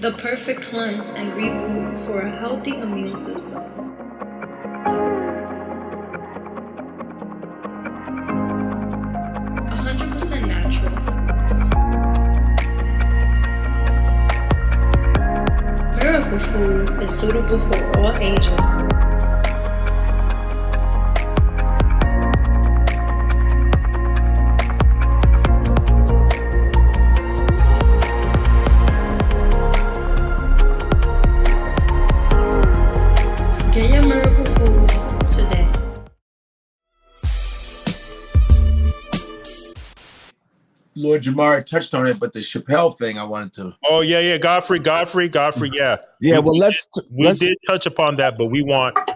The perfect cleanse and reboot for a healthy immune system. Natural. Miracle Food is suitable for all ages. Get your Miracle Food today. Lord Jamar touched on it, but the Chappelle thing I wanted to. Oh yeah, Godfrey, yeah. Yeah, we did touch upon that, but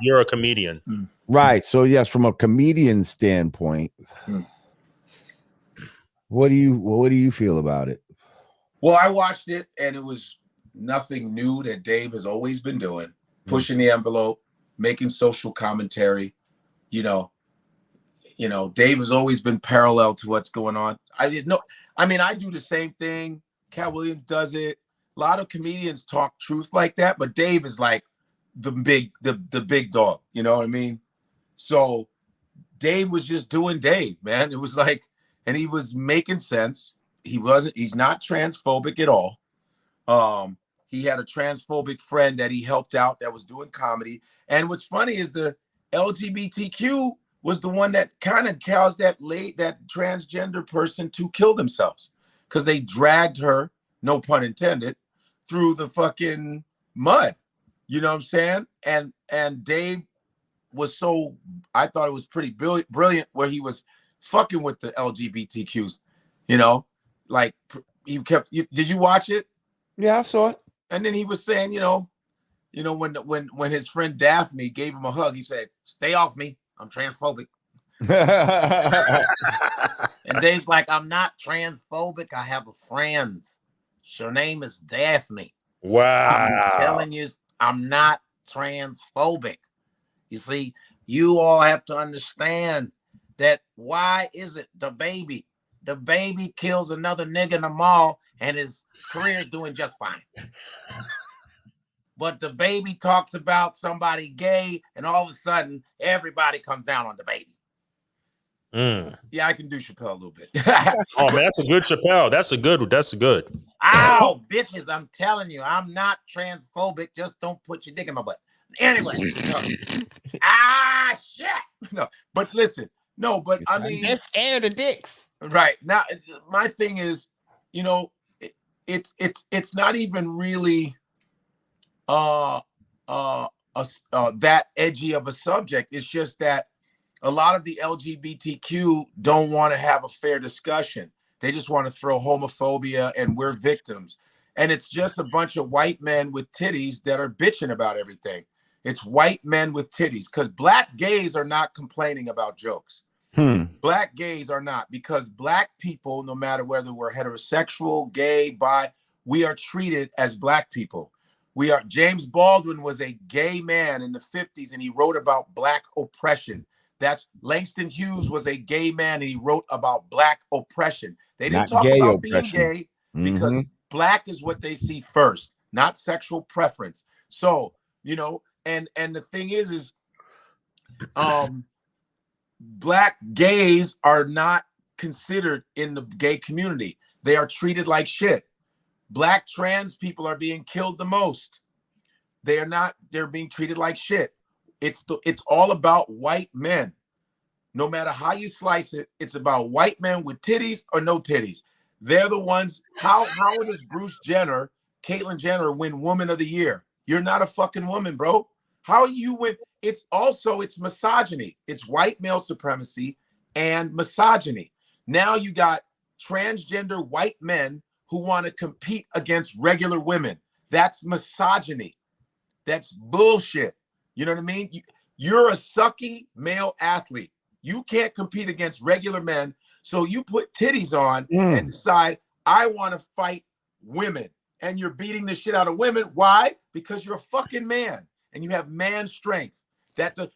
you're a comedian, right? So yes, from a comedian standpoint, what do you feel about it? Well, I watched it, and it was nothing new that Dave has always been doing, pushing the envelope, making social commentary. Dave has always been parallel to what's going on. I do the same thing. Cat Williams does it. A lot of comedians talk truth like that, but Dave is like the big dog. You know what I mean? So Dave was just doing Dave, man. It was like, and he was making sense. He's not transphobic at all. He had a transphobic friend that he helped out that was doing comedy. And what's funny is the LGBTQ was the one that kind of caused that transgender person to kill themselves, because they dragged her, no pun intended, through the fucking mud. You know what I'm saying? And Dave was I thought it was pretty brilliant where he was fucking with the LGBTQs, like he kept. Did you watch it? Yeah, I saw it. And then he was saying, when his friend Daphne gave him a hug, he said, "Stay off me. I'm transphobic." And Dave's like, "I'm not transphobic. I have a friend. Her name is Daphne. Wow. I'm telling you, I'm not transphobic. You see, you all have to understand that. Why is it the baby kills another nigga in the mall and his career is doing just fine? But the baby talks about somebody gay, and all of a sudden, everybody comes down on the baby." Yeah, I can do Chappelle a little bit. Oh man, that's a good Chappelle. That's a good. Ow, bitches! I'm telling you, I'm not transphobic. Just don't put your dick in my butt. Anyway, shit. No, but listen, I mean, they're scared of dicks. Right now, my thing is, it's not even really that edgy of a subject. It's just that a lot of the LGBTQ don't want to have a fair discussion. They just want to throw homophobia and we're victims. And it's just a bunch of white men with titties that are bitching about everything. It's white men with titties, because black gays are not complaining about jokes. Black gays are not, because black people, no matter whether we're heterosexual, gay, bi, we are treated as black people. James Baldwin was a gay man in the 50s, and he wrote about black oppression. Langston Hughes was a gay man, and he wrote about black oppression. They didn't talk about oppression. Being gay because black is what they see first, not sexual preference. So, and the thing is black gays are not considered in the gay community. They are treated like shit. Black trans people are being killed the most. They're being treated like shit. It's all about white men. No matter how you slice it, it's about white men with titties or no titties. They're the ones. How does Caitlyn Jenner win Woman of the Year? You're not a fucking woman, bro. How you win? It's misogyny. It's white male supremacy and misogyny. Now you got transgender white men who want to compete against regular women. That's misogyny. That's bullshit. You know what I mean? You're a sucky male athlete. You can't compete against regular men. So you put titties on and decide, I want to fight women. And you're beating the shit out of women. Why? Because you're a fucking man and you have man strength.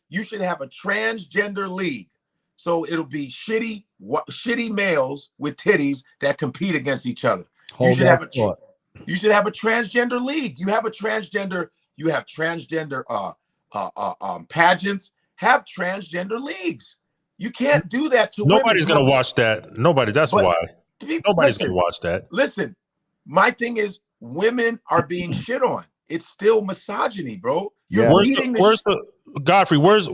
You should have a transgender league. So it'll be shitty males with titties that compete against each other. Hold that thought. You should have a transgender league. You have transgender pageants. Have transgender leagues. You can't do that to women. Nobody's gonna watch that. Nobody. That's why nobody's gonna watch that. Listen, my thing is women are being shit on. It's still misogyny, bro. Where's the Godfrey? Where's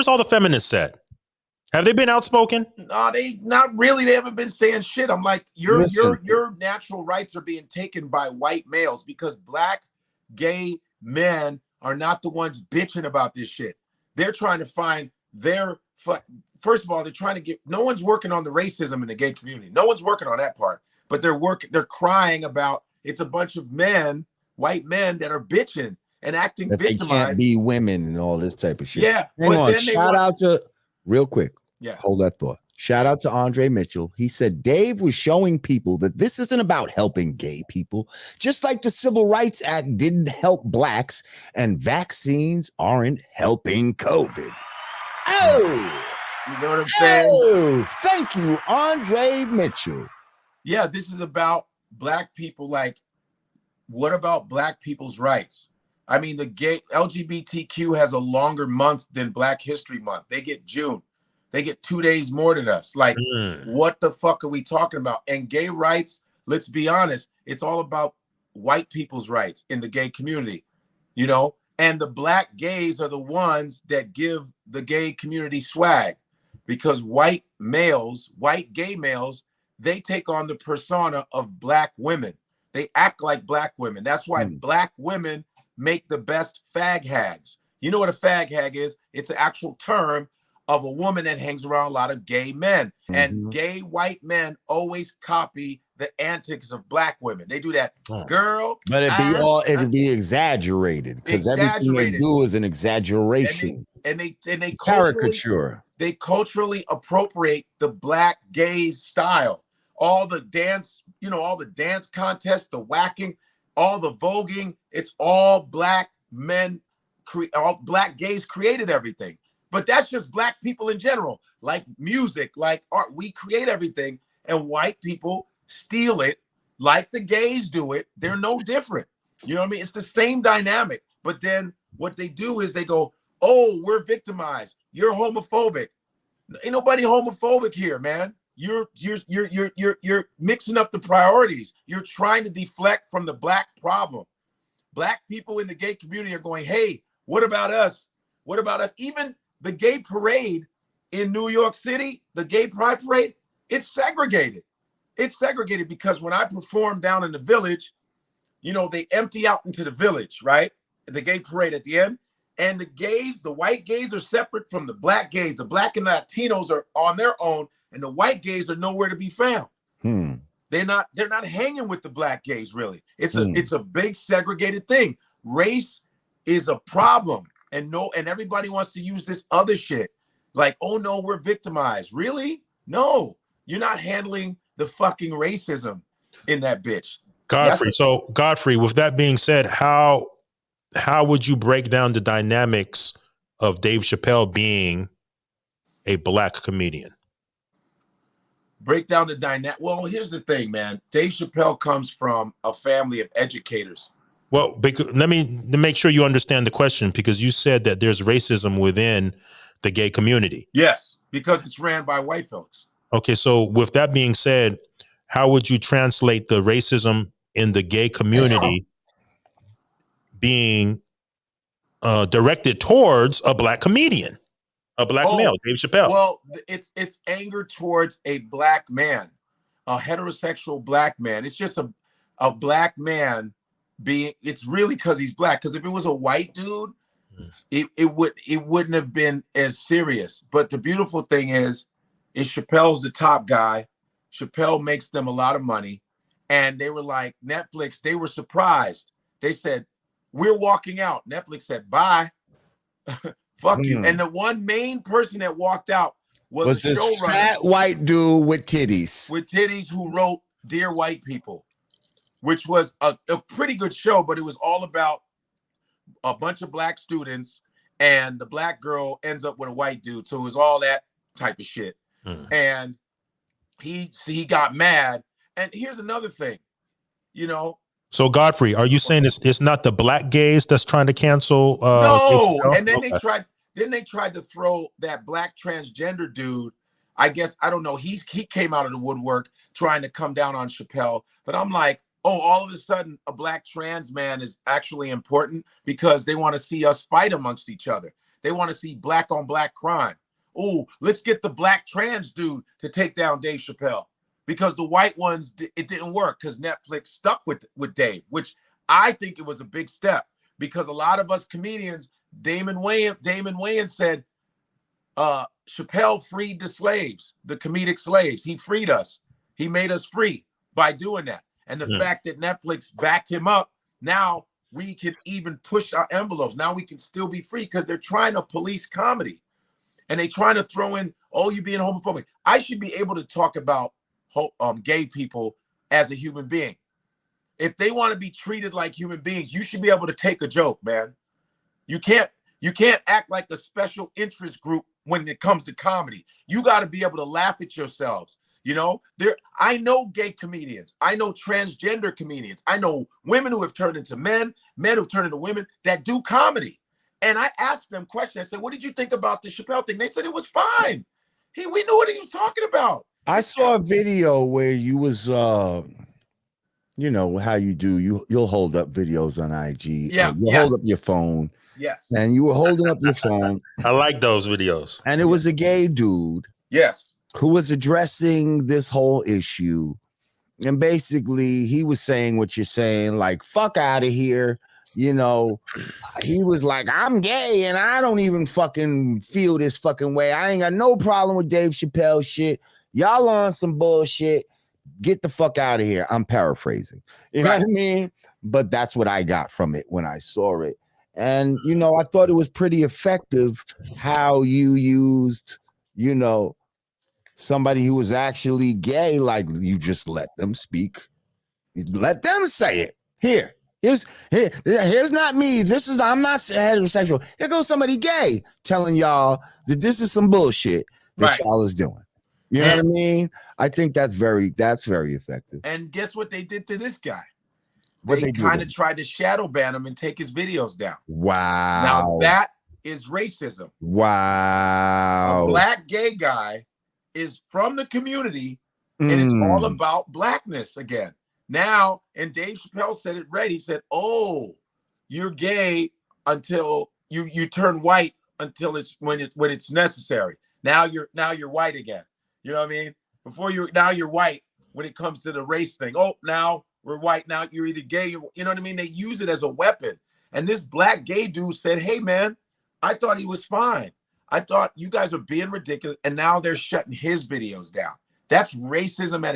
all the feminists at? Have they been outspoken? No, they not really. They haven't been saying shit. I'm like, your natural rights are being taken by white males because black gay men are not the ones bitching about this shit. They're trying to find their first of all, they're trying to get no one's working on the racism in the gay community. No one's working on that part, but they're crying about it's a bunch of men, white men that are bitching and acting that victimized. They can't be women and all this type of shit. Yeah. Hang on. Shout out to real quick. Yeah. Hold that thought. Shout out to Andre Mitchell. He said Dave was showing people that this isn't about helping gay people, just like the Civil Rights Act didn't help blacks, and vaccines aren't helping COVID. Oh, you know what I'm saying? Oh, thank you, Andre Mitchell. Yeah, this is about black people. Like, what about black people's rights? I mean, the gay LGBTQ has a longer month than Black History Month. They get June. They get 2 days more than us. Like, what the fuck are we talking about? And gay rights, let's be honest, it's all about white people's rights in the gay community, you know? And the black gays are the ones that give the gay community swag because white gay males, they take on the persona of black women. They act like black women. That's why black women make the best fag hags. You know what a fag hag is? It's an actual term of a woman that hangs around a lot of gay men. And gay white men always copy the antics of black women. They do that, girl. But it'd be exaggerated because everything they do is an exaggeration. And they caricature. They culturally appropriate the black gays style. All the dance, all the dance contests, the whacking, all the voguing, it's all black men, all black gays created everything. But that's just black people in general, like music, like art. We create everything, and white people steal it like the gays do it. They're no different. You know what I mean? It's the same dynamic. But then what they do is they go, oh, we're victimized. You're homophobic. Ain't nobody homophobic here, man. You're mixing up the priorities. You're trying to deflect from the black problem. Black people in the gay community are going, hey, what about us? What about us? Even the gay parade in New York City, the gay pride parade, it's segregated. It's segregated because when I perform down in the village, they empty out into the village, right? The gay parade at the end. And the gays, the white gays are separate from the black gays. The black and Latinos are on their own, and the white gays are nowhere to be found. They're not hanging with the black gays, really. It's a big segregated thing. Race is a problem. And everybody wants to use this other shit. Like, oh no, we're victimized. Really? No, you're not handling the fucking racism in that bitch. Godfrey. So Godfrey, with that being said, how would you break down the dynamics of Dave Chappelle being a black comedian? Break down the dynamic. Well, here's the thing, man. Dave Chappelle comes from a family of educators. Well, let me make sure you understand the question, because you said that there's racism within the gay community. Yes, because it's ran by white folks. Okay, so with that being said, how would you translate the racism in the gay community being directed towards a black comedian, a black male, Dave Chappelle? Well, it's anger towards a black man, a heterosexual black man. It's just a black man it's really because he's black. Because if it was a white dude, it wouldn't have been as serious. But the beautiful thing is Chappelle's the top guy. Chappelle makes them a lot of money. And they were like, Netflix, they were surprised. They said, we're walking out. Netflix said, bye. Fuck you. And the one main person that walked out was the this fat white dude with titties. Who wrote Dear White People, which was a pretty good show, but it was all about a bunch of black students, and the black girl ends up with a white dude. So it was all that type of shit. And he got mad. And here's another thing. you know. So Godfrey, are you saying it's not the black gays that's trying to cancel? No, Dave and then Chappelle? they tried to throw that black transgender dude. I guess I don't know. He came out of the woodwork trying to come down on Chappelle, but I'm like, oh, all of a sudden a black trans man is actually important because they want to see us fight amongst each other. They want to see black on black crime. Oh, let's get the black trans dude to take down Dave Chappelle because the white ones it didn't work because Netflix stuck with Dave, which I think it was a big step because a lot of us comedians, Damon Wayans said, Chappelle freed the slaves, the comedic slaves. He freed us. He made us free by doing that. And the fact that Netflix backed him up, now we can even push our envelopes. Now we can still be free because they're trying to police comedy. And they trying to throw in, oh, you being homophobic. I should be able to talk about gay people as a human being. If they want to be treated like human beings, you should be able to take a joke, man. You can't act like a special interest group when it comes to comedy. You got to be able to laugh at yourselves. You know, I know gay comedians. I know transgender comedians. I know women who have turned into men who've turned into women that do comedy. And I asked them questions. I said, what did you think about the Chappelle thing? They said it was fine. We knew what he was talking about. I saw a video where you was you know how you do, you'll hold up videos on IG. Yeah. You'll hold up your phone. Yes. And you were holding up your phone. I like those videos. And it was a gay dude. Yes. Who was addressing this whole issue. And basically he was saying what you're saying, like, fuck out of here. You know, he was like, I'm gay and I don't even fucking feel this fucking way. I ain't got no problem with Dave Chappelle shit. Y'all on some bullshit. Get the fuck out of here. I'm paraphrasing. You know what I mean? But that's what I got from it when I saw it. And, you know, I thought it was pretty effective how you used, you know, somebody who was actually gay, like you just let them speak. Let them say it. Here's not me. I'm not heterosexual. Here goes somebody gay telling y'all that this is some bullshit that y'all is doing. You know what I mean? I think that's very effective. And guess what they did to this guy? What They kind of tried to shadow ban him and take his videos down. Wow. Now that is racism. Wow. A black gay guy is from the community and it's all about blackness again. Now, and Dave Chappelle said it right. He said, oh, you're gay until you turn white until it's when it's necessary. Now you're white again. You know what I mean? Now you're white when it comes to the race thing. Oh, now we're white. Now you're either gay. You know what I mean? They use it as a weapon. And this black gay dude said, hey, man, I thought he was fine. I thought you guys are being ridiculous. And now they're shutting his videos down. That's racism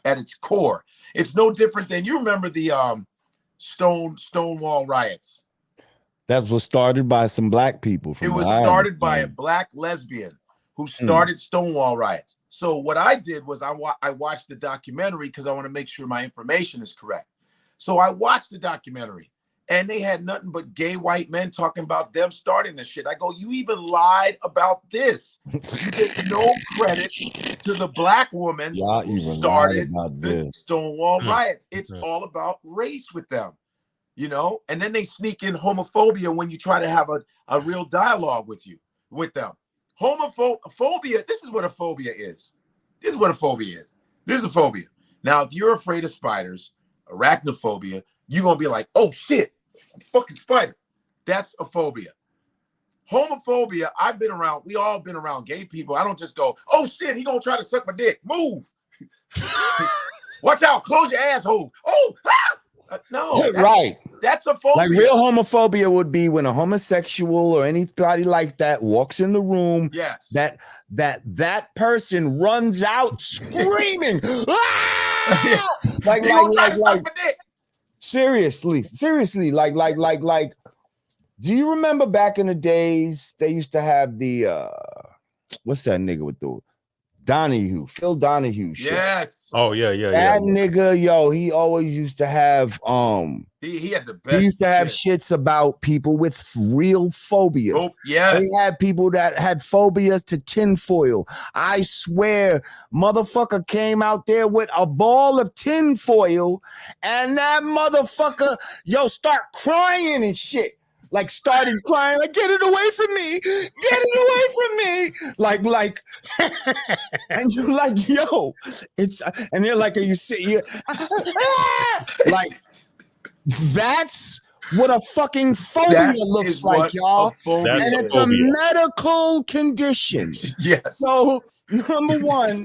at its core. It's no different than, you remember the Stonewall riots. That was started by some black people. It was started by a black lesbian who started Stonewall riots. So what I did was I watched the documentary because I want to make sure my information is correct. So I watched the documentary and they had nothing but gay white men talking about them starting this shit. I go, you even lied about this. You get no credit to the black woman who started the Stonewall riots. It's all about race with them, you know? And then they sneak in homophobia when you try to have a real dialogue with them. Homophobia, this is what a phobia is. This is what a phobia is. This is a phobia. Now, if you're afraid of spiders, arachnophobia, you're going to be like, oh shit, fucking spider. That's a phobia. Homophobia, we all been around gay people. I don't just go, oh shit, he gonna try to suck my dick. Move. Watch out, close your asshole. Oh, no. That's a phobia. Like real homophobia would be when a homosexual or anybody like that walks in the room. Yes. That person runs out screaming. Ah! like seriously, like, do you remember back in the days they used to have the what's that nigga with Phil Donahue shit. Yes. Oh yeah, That nigga, yo, he always used to have he had the best. He used to have shits about people with real phobias. Oh, yes. He had people that had phobias to tinfoil. I swear, motherfucker came out there with a ball of tinfoil, and that motherfucker, yo, start crying and shit. Like started crying, like get it away from me, get it away from me, like, and you're like, yo, it's, and they're like, are you serious? Like, that's what a fucking phobia looks like, y'all, and it's a medical condition. Yes. So number one,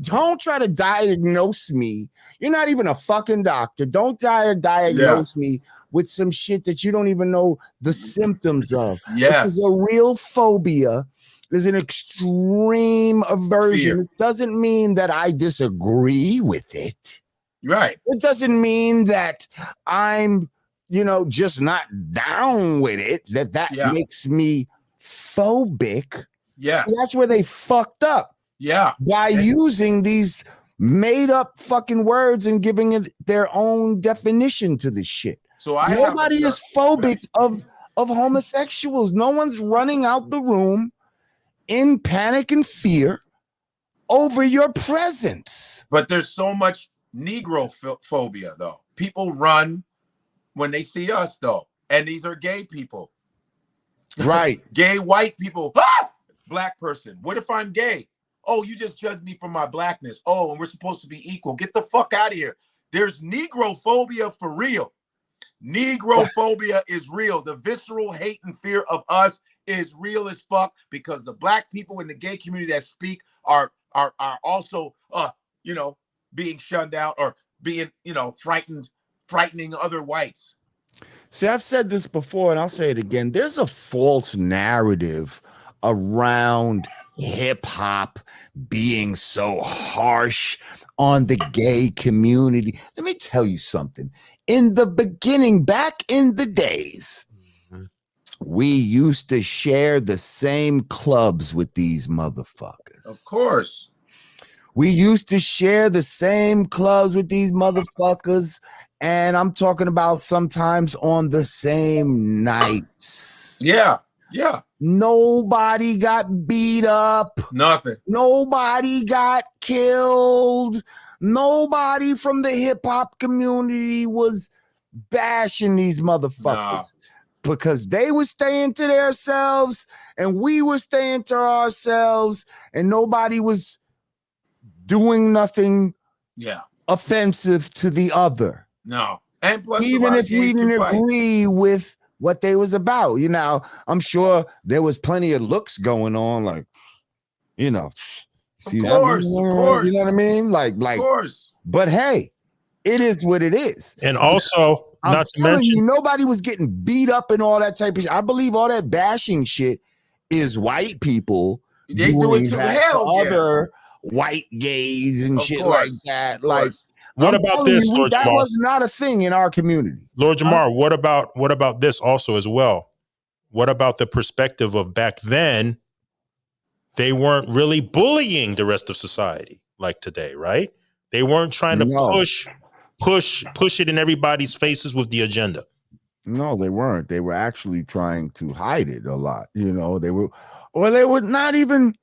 don't try to diagnose me. You're not even a fucking doctor. Don't try to diagnose me with some shit that you don't even know the symptoms of. Yes. This is a real phobia. There's an extreme aversion. Fear. It doesn't mean that I disagree with it. Right. It doesn't mean that I'm, just not down with it, that makes me phobic. Yes. So that's where they fucked up. Yeah. By using these made up fucking words and giving it their own definition to this shit. So nobody is phobic of homosexuals. No one's running out the room in panic and fear over your presence. But there's so much Negro phobia, though. People run when they see us, though. And these are gay people. Right. Gay white people. Ah! Black person. What if I'm gay? Oh, you just judged me for my blackness. Oh, and we're supposed to be equal. Get the fuck out of here. There's Negro phobia for real. Negro phobia is real. The visceral hate and fear of us is real as fuck, because the black people in the gay community that speak are also being shunned out or being frightening other whites. See, I've said this before and I'll say it again. There's a false narrative around hip hop being so harsh on the gay community. Let me tell you something. In the beginning, back in the days, we used to share the same clubs with these motherfuckers. Of course. We used to share the same clubs with these motherfuckers. And I'm talking about sometimes on the same nights. Yeah. Yeah. Nobody got beat up. Nothing. Nobody got killed. Nobody from the hip hop community was bashing these motherfuckers because they were staying to themselves and we were staying to ourselves, and nobody was doing nothing offensive to the other. No. And plus, even if we didn't agree with what they was about, I'm sure there was plenty of looks going on, like, see, of course, you know what I mean? Like, of course. But hey, it is what it is. And also, not to mention, nobody was getting beat up and all that type of shit. I believe all that bashing shit is white people. They do it to other white gays and shit like that. Like, what about this, Lord that Jamar? was not a thing in our community. Lord Jamar, what about this also as well? What about the perspective of back then? They weren't really bullying the rest of society like today, right? They weren't trying to push it in everybody's faces with the agenda. No, they weren't. They were actually trying to hide it a lot. They were not even.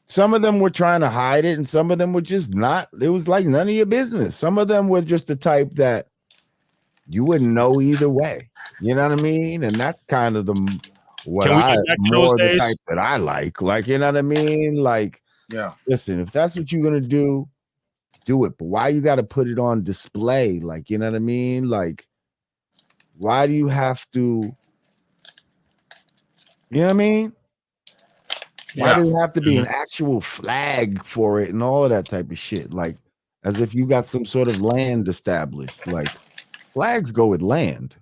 Some of them were trying to hide it, and some of them were just not. It was like none of your business. Some of them were just the type that you wouldn't know either way. You know what I mean? And that's kind of the type that I like. Like, you know what I mean? Like, listen, if that's what you're gonna do it. But why you got to put it on display? Like, you know what I mean? Like, why do you have to? You know what I mean? Why do you have to be an actual flag for it and all of that type of shit? Like, as if you got some sort of land established. Like, flags go with land.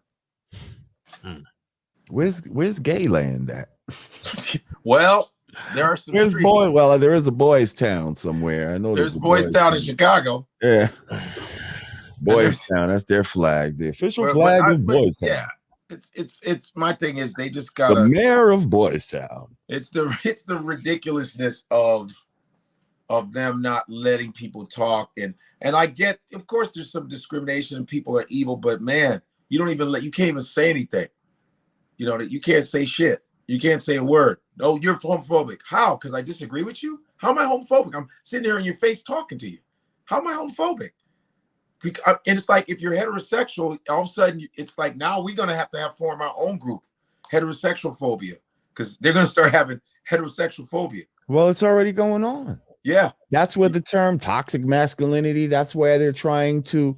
Where's gay land at? Well, there are some. There is a boys' town somewhere. I know there's boys' town in Chicago. Yeah, boys' town. That's their flag. The official flag is boys' town. Yeah. It's my thing is they just got the mayor of Boys Town. It's the ridiculousness of of them not letting people talk. And I get, of course, there's some discrimination and people are evil, but man, you can't even say anything. You know, that you can't say shit. You can't say a word. Oh, you're homophobic. How? Because I disagree with you? How am I homophobic? I'm sitting here in your face talking to you. How am I homophobic? And it's like, if you're heterosexual, all of a sudden it's like, now we're going to have form our own group, heterosexual phobia, because they're going to start having heterosexual phobia. Well, it's already going on. Yeah. That's where the term toxic masculinity, that's where they're trying to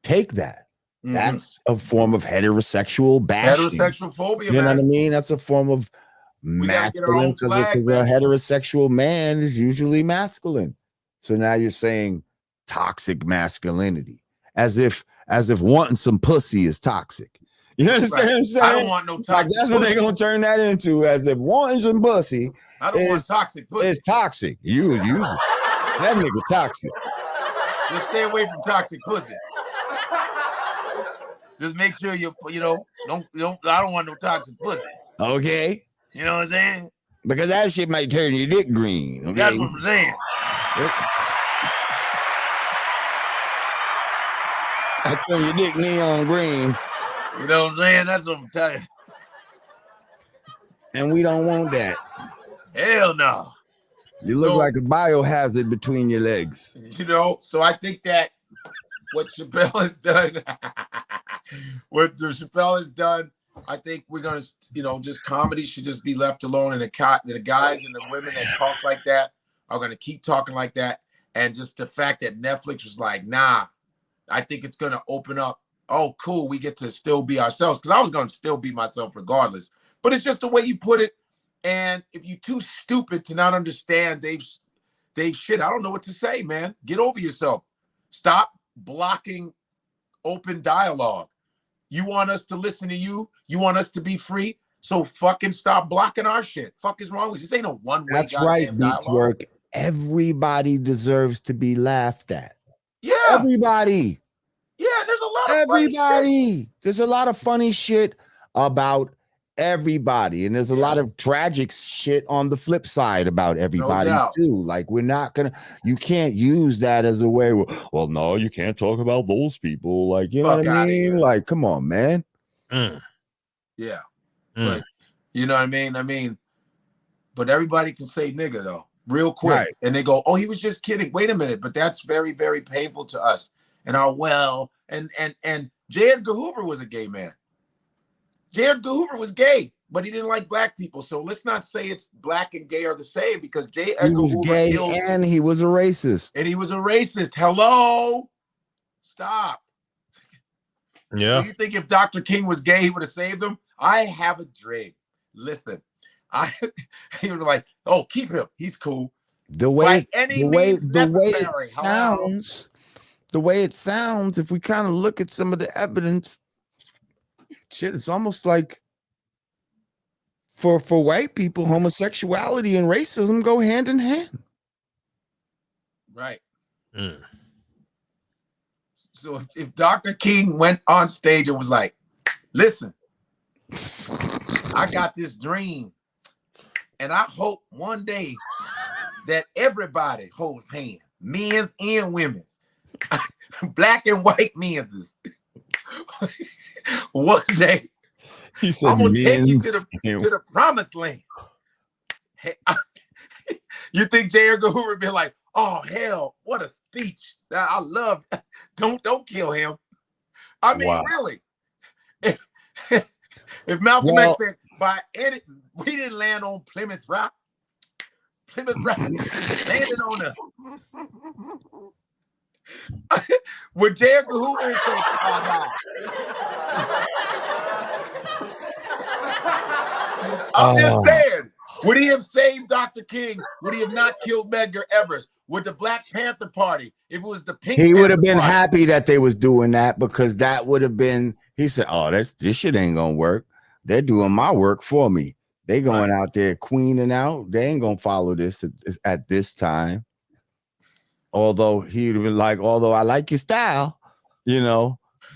take that. Mm-hmm. That's a form of heterosexual bashing. Heterosexual phobia, you know man. what I mean? That's a form of masculine, because a heterosexual man is usually masculine. So now you're saying toxic masculinity, as if wanting some pussy is toxic. You understand what I'm saying? I don't want no toxic. Like, that's what they're gonna turn that into, as if wanting some pussy. I don't want toxic pussy. It's toxic. You that nigga toxic. Just stay away from toxic pussy. Just make sure don't. I don't want no toxic pussy. Okay. You know what I'm saying? Because that shit might turn your dick green. Okay? That's what I'm saying. I turn your dick neon green. You know what I'm saying? That's what I'm telling you. And we don't want that. Hell no. You look like a biohazard between your legs. You know, so I think that what Chappelle has done, I think we're going to, just comedy should just be left alone. And the guys and the women that talk like that are going to keep talking like that. And just the fact that Netflix was like, nah, I think it's going to open up. Oh, cool. We get to still be ourselves. Because I was going to still be myself regardless. But it's just the way you put it. And if you're too stupid to not understand Dave's shit, I don't know what to say, man. Get over yourself. Stop blocking open dialogue. You want us to listen to you? You want us to be free? So fucking stop blocking our shit. Fuck is wrong with you? This ain't no one-way. That's right, Beats Work. Everybody deserves to be laughed at. Yeah. Everybody. Yeah, there's a lot of funny shit. There's a lot of funny shit about everybody, and there's a lot of tragic shit on the flip side about everybody too. Like, you can't use that as a way. Well, no, you can't talk about those people. Like, you know what I mean? Like, come on, man. Yeah. But you know what I mean? I mean, but everybody can say nigga though, real quick, right. And they go, "Oh, he was just kidding." Wait a minute, but that's very, very painful to us. And and J. Edgar Hoover was a gay man. J. Edgar Hoover was gay, but he didn't like black people. So let's not say it's black and gay are the same, because J. Edgar Hoover was gay and he was a racist. And he was a racist. Hello, stop. Yeah. Do you think if Dr. King was gay, he would have saved him? I have a dream. Listen, he was like, "Oh, keep him. He's cool." The way it sounds, if we kind of look at some of the evidence, shit, it's almost like for white people, homosexuality and racism go hand in hand. Right. So if Dr. King went on stage and was like, "Listen, I got this dream, and I hope one day that everybody holds hands, men and women, black and white men. One day, he said, I'm gonna take you to the promised land." Hey, you think J. Edgar Hoover would be like, "Oh hell, what a speech! I love. Don't kill him." I mean, really. If Malcolm X said, we didn't land on Plymouth Rock. Plymouth Rock landed on us. Would J. Edgar Hoover say, "Oh no"? I'm just saying. Would he have saved Dr. King? Would he have not killed Medgar Evers? Would the Black Panther Party, if it was the Pink Panther Party? He would have been happy that they was doing that, because that would have been, he said, "Oh, this shit ain't gonna work. They're doing my work for me. They going out there queening out. They ain't gonna follow this at this time." Although he'd have been like, "Although I like your style,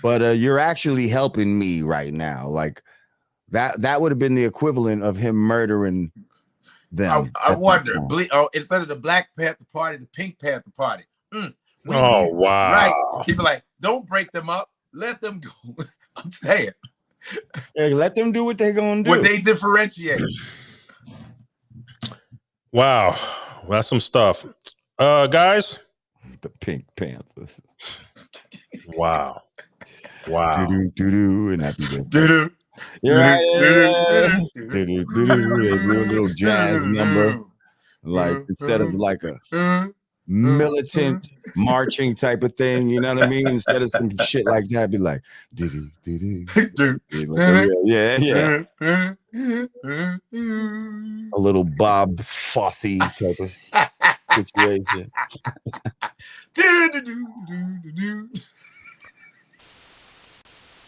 but you're actually helping me right now." Like that would have been the equivalent of him murdering them. I at that wonder. time. Instead of the Black Panther Party, the Pink Panther Party. We Oh, need wow. rights. People like, don't break them up. Let them go. I'm saying. Hey, let them do what they're gonna do. What they differentiate. Wow. That's some stuff. Guys. The Pink Panthers. Wow. Wow. Do and happy birthday. Do-do. You're right. Yeah. They do a little jazz number. Like instead of like a militant marching type of thing, you know what I mean? Instead of some shit like that, be like, yeah. A little Bob Fosse type of situation.